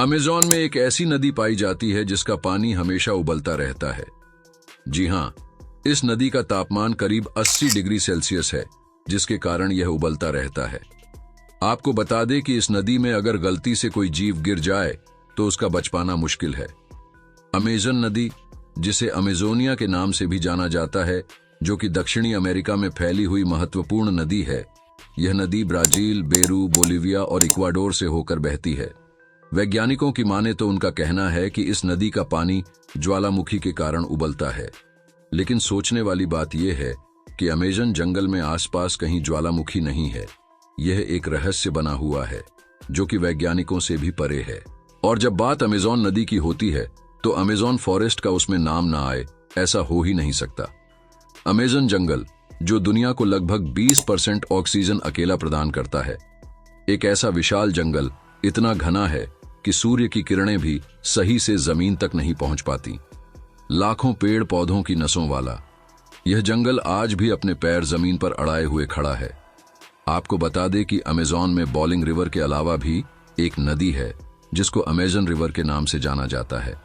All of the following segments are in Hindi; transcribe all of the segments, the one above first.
अमेज़न में एक ऐसी नदी पाई जाती है जिसका पानी हमेशा उबलता रहता है। जी हां, इस नदी का तापमान करीब 80 डिग्री सेल्सियस है, जिसके कारण यह उबलता रहता है। आपको बता दें कि इस नदी में अगर गलती से कोई जीव गिर जाए तो उसका बच पाना मुश्किल है। अमेज़न नदी, जिसे अमेज़ोनिया के नाम से भी जाना जाता है, जो कि दक्षिणी अमेरिका में फैली हुई महत्वपूर्ण नदी है, यह नदी ब्राजील, पेरू, बोलिविया और इक्वाडोर से होकर बहती है। वैज्ञानिकों की माने तो उनका कहना है कि इस नदी का पानी ज्वालामुखी के कारण उबलता है। लेकिन सोचने वाली बात यह है कि अमेज़न जंगल में आसपास कहीं ज्वालामुखी नहीं है। यह एक रहस्य बना हुआ है जो कि वैज्ञानिकों से भी परे है। और जब बात अमेज़न नदी की होती है तो अमेज़न फॉरेस्ट का उसमें नाम ना आए, ऐसा हो ही नहीं सकता। अमेज़न जंगल, जो दुनिया को लगभग 20% ऑक्सीजन अकेला प्रदान करता है, एक ऐसा विशाल जंगल इतना घना है कि सूर्य की किरणें भी सही से जमीन तक नहीं पहुंच पाती। लाखों पेड़ पौधों की नसों वाला यह जंगल आज भी अपने पैर जमीन पर अड़ाए हुए खड़ा है। आपको बता दें कि अमेज़न में बॉलिंग रिवर के अलावा भी एक नदी है जिसको अमेज़न रिवर के नाम से जाना जाता है।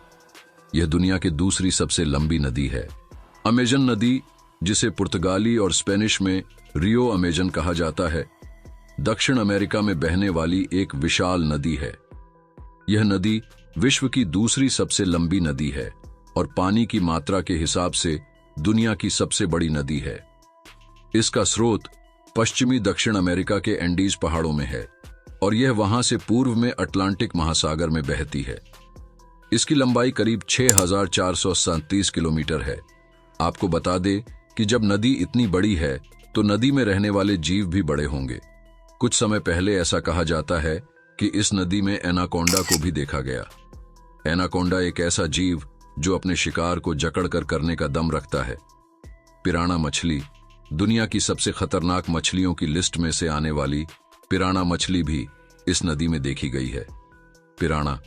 यह दुनिया की दूसरी सबसे लंबी नदी है। अमेज़न नदी, जिसे पुर्तगाली और स्पेनिश में रियो अमेज़न कहा जाता है, दक्षिण अमेरिका में बहने वाली एक विशाल नदी है। यह नदी विश्व की दूसरी सबसे लंबी नदी है और पानी की मात्रा के हिसाब से दुनिया की सबसे बड़ी नदी है। इसका स्रोत पश्चिमी दक्षिण अमेरिका के एंडीज पहाड़ों में है और यह वहां से पूर्व में अटलांटिक महासागर में बहती है। इसकी लंबाई करीब 6437 किलोमीटर है। आपको बता दें कि जब नदी इतनी बड़ी है तो नदी में रहने वाले जीव भी बड़े होंगे। कुछ समय पहले ऐसा कहा जाता है कि इस नदी में एनाकोंडा को भी देखा गया। एनाकोंडा एक ऐसा जीव जो अपने शिकार को जकड़कर करने का दम रखता है। पिराना मछली, दुनिया की सबसे खतरनाक मछलियों की लिस्ट में से आने वाली पिराना मछली भी इस नदी में देखी गई है। पिराना,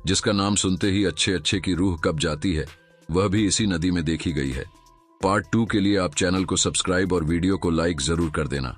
जिसका नाम सुनते ही अच्छे अच्छे की रूह कब जाती है, वह भी इसी नदी में देखी गई है। पार्ट 2 के लिए आप चैनल को सब्सक्राइब और वीडियो को लाइक जरूर कर देना।